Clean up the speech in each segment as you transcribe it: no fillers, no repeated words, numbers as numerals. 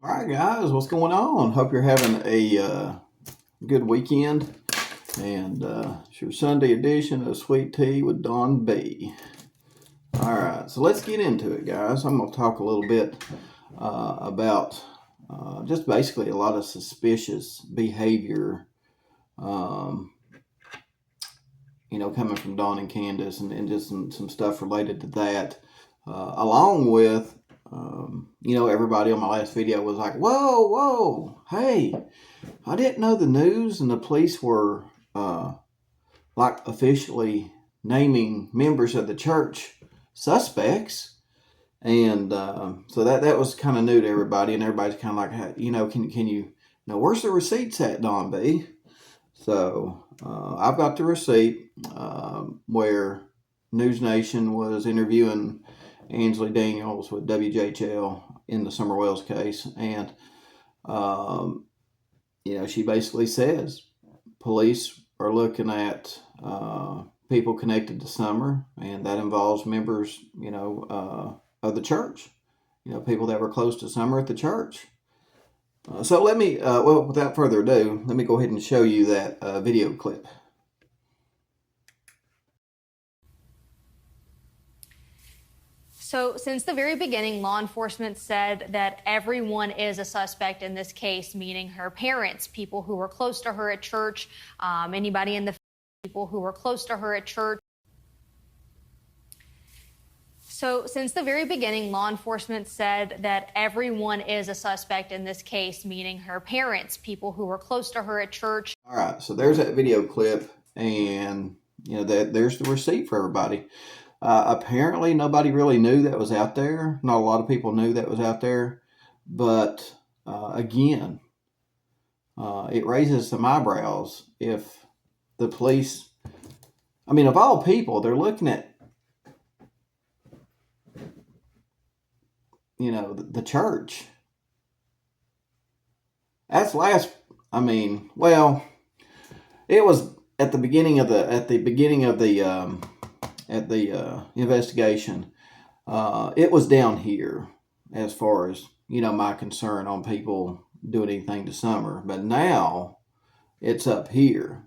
All right, guys, what's going on? Hope you're having a good weekend. And it's your Sunday edition of Sweet Tea with Don B. All right, so let's get into it, guys. I'm going to talk a little bit about just basically a lot of suspicious behavior, coming from Don and Candace, and just some stuff related to that, along with everybody on my last video was like, whoa, hey, I didn't know the news and the police were officially naming members of the church suspects. And so that was kind of new to everybody, and everybody's kind of like, can you where's the receipts at, Don B? So I've got the receipt where News Nation was interviewing Ansley Daniels with WJHL in the Summer Wells case, and she basically says police are looking at people connected to Summer, and that involves members, of the church, people that were close to Summer at the church. So let me, without further ado, let me go ahead and show you that video clip. So since the very beginning, law enforcement said that everyone is a suspect in this case, meaning her parents, people who were close to her at church, anybody in the people who were close to her at church. So since the very beginning, law enforcement said that everyone is a suspect in this case, meaning her parents, people who were close to her at church. All right, so there's that video clip, and there's the receipt for everybody. Apparently, nobody really knew that was out there. Not a lot of people knew that was out there. But again, it raises some eyebrows if the police, of all people, they're looking at, the church. That's it was at the beginning of the investigation. It was down here as far as, my concern on people doing anything to Summer. But now it's up here.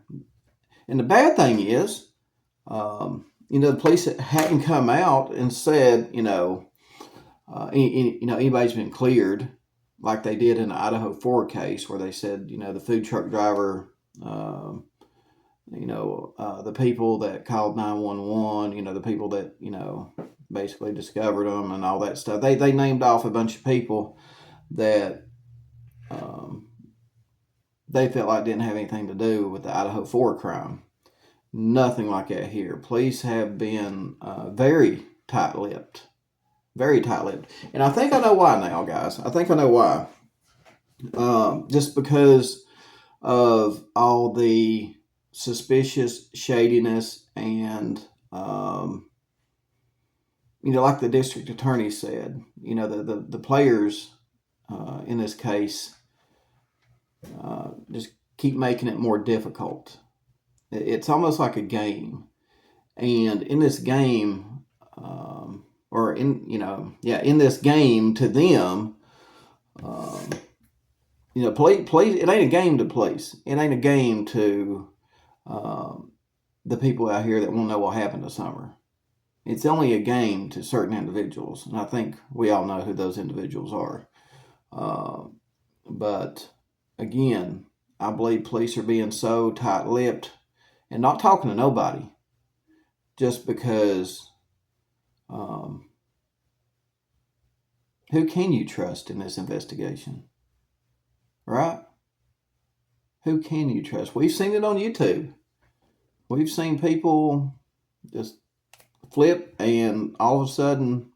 And the bad thing is, the police hadn't come out and said, anybody's been cleared like they did in the Idaho 4 case where they said, the food truck driver, the people that called 911, the people that, basically discovered them and all that stuff. They named off a bunch of people that they felt like didn't have anything to do with the Idaho 4 crime. Nothing like that here. Police have been very tight-lipped. Very tight-lipped. And I think I know why now, guys. I think I know why. Just because of all the suspicious shadiness and, like the district attorney said, the players in this case just keep making it more difficult. It's almost like a game. And in this game, in this game to them, police, it ain't a game to police. It ain't a game to the people out here that won't know what happened to Summer. It's only a game to certain individuals, and I think we all know who those individuals are. But again, I believe police are being so tight-lipped and not talking to nobody just because who can you trust in this investigation? Right? Who can you trust? We've seen it on YouTube. We've seen people just flip and all of a sudden,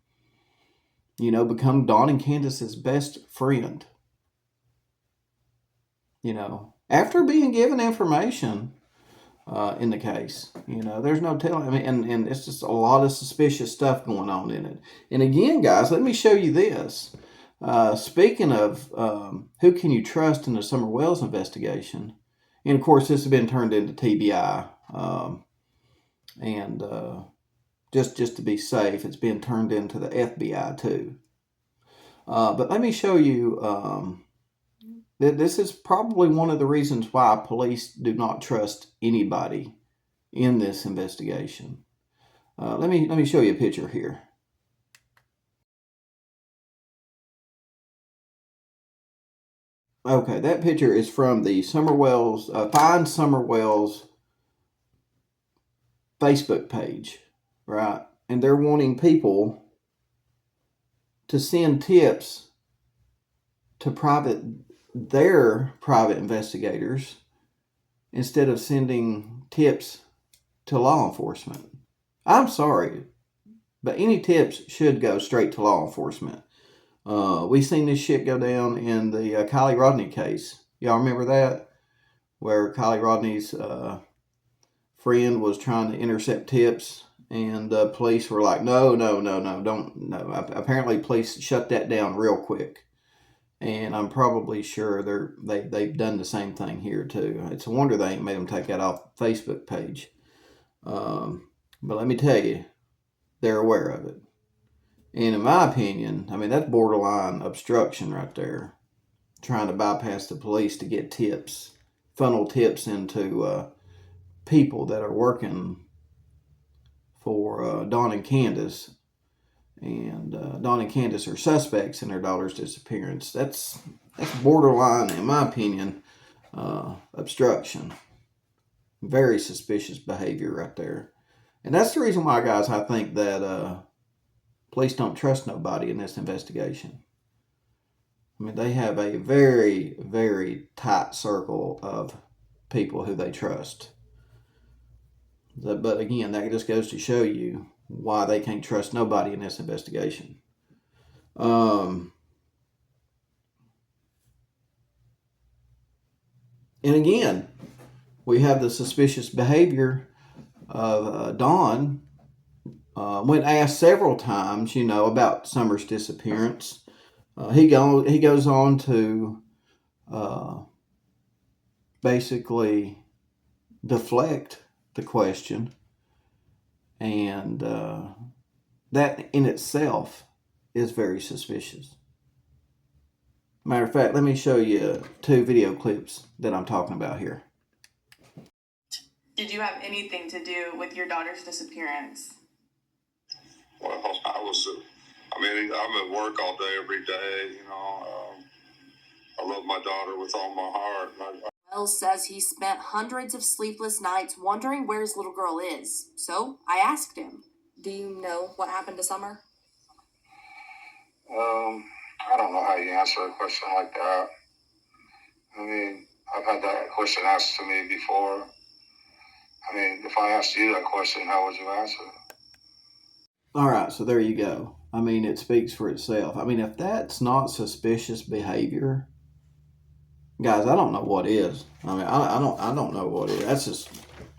become Don and Candace's best friend. After being given information in the case, there's no telling. And it's just a lot of suspicious stuff going on in it. And again, guys, let me show you this. Speaking of who can you trust in the Summer Wells investigation, and of course this has been turned into TBI, and just to be safe, it's been turned into the FBI too. But let me show you. This is probably one of the reasons why police do not trust anybody in this investigation. Let me show you a picture here. Okay, that picture is from the Find Summerwells Facebook page, right? And they're wanting people to send tips to their private investigators instead of sending tips to law enforcement. I'm sorry, but any tips should go straight to law enforcement. We seen this shit go down in the Kiely Rodni case. Y'all remember that? Where Kiely Rodni's friend was trying to intercept tips, and police were like, no, don't. Apparently, police shut that down real quick. And I'm probably sure they've done the same thing here too. It's a wonder they ain't made them take that off the Facebook page. But let me tell you, they're aware of it. And in my opinion, I mean, that's borderline obstruction right there. Trying to bypass the police to get tips, funnel tips into people that are working for Dawn and Candace. And Dawn and Candace are suspects in their daughter's disappearance. That's borderline, in my opinion, obstruction. Very suspicious behavior right there. And that's the reason why, guys, I think that police don't trust nobody in this investigation. I mean, they have a very, very tight circle of people who they trust. But again, that just goes to show you why they can't trust nobody in this investigation. And again, we have the suspicious behavior of Dawn. When asked several times, about Summer's disappearance, he goes on to basically deflect the question, and that in itself is very suspicious. Matter of fact, let me show you 2 video clips that I'm talking about here. Did you have anything to do with your daughter's disappearance? Well, I'm at work all day, every day, I love my daughter with all my heart. Wells says he spent hundreds of sleepless nights wondering where his little girl is. So I asked him, do you know what happened to Summer? I don't know how you answer a question like that. I mean, I've had that question asked to me before. I mean, if I asked you that question, how would you answer? All right, so there you go. I mean, it speaks for itself. I mean, if that's not suspicious behavior, guys, I don't know what is. I mean, I don't know what is. That's just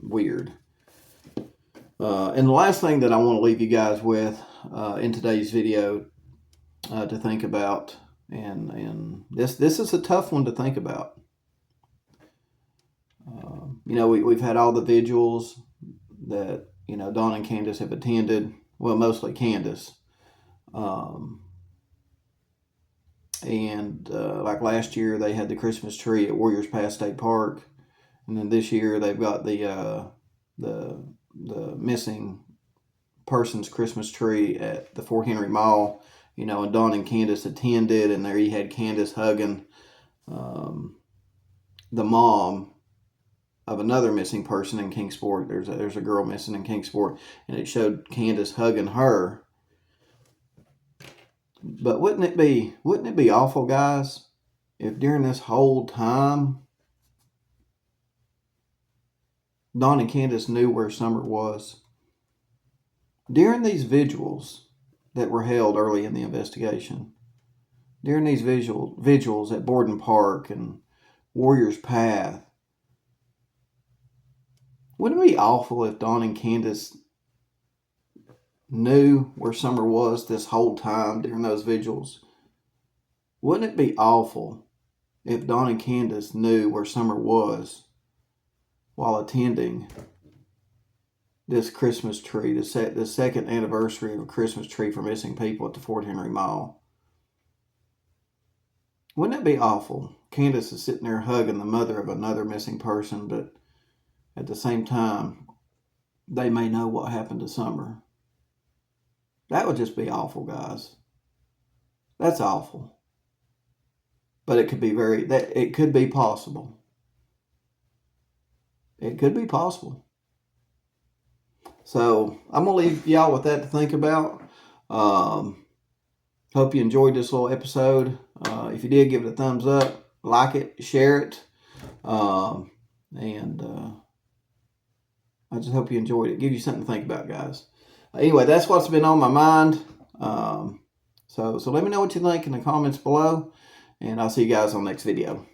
weird. And the last thing that I want to leave you guys with in today's video to think about, and this is a tough one to think about. We've had all the vigils that Dawn and Candace have attended. Well, mostly Candace. And like last year, they had the Christmas tree at Warriors Pass State Park, and then this year they've got the missing persons Christmas tree at the Fort Henry Mall. And Dawn and Candace attended, and there you had Candace hugging the mom of another missing person in Kingsport. There's a girl missing in Kingsport, and it showed Candace hugging her. But wouldn't it be awful, guys, if during this whole time Dawn and Candace knew where Summer was? During these vigils that were held early in the investigation, during these vigils at Borden Park and Warriors Path, wouldn't it be awful if Dawn and Candace knew where Summer was this whole time during those vigils? Wouldn't it be awful if Dawn and Candace knew where Summer was while attending this Christmas tree, the second anniversary of a Christmas tree for missing people at the Fort Henry Mall? Wouldn't that be awful? Candace is sitting there hugging the mother of another missing person, but at the same time, they may know what happened to Summer. That would just be awful, guys. That's awful. But it could be it could be possible. It could be possible. So I'm going to leave y'all with that to think about. Hope you enjoyed this little episode. If you did, give it a thumbs up, like it, share it. And I just hope you enjoyed it. Give you something to think about, guys. Anyway, that's what's been on my mind. So let me know what you think in the comments below. And I'll see you guys on the next video.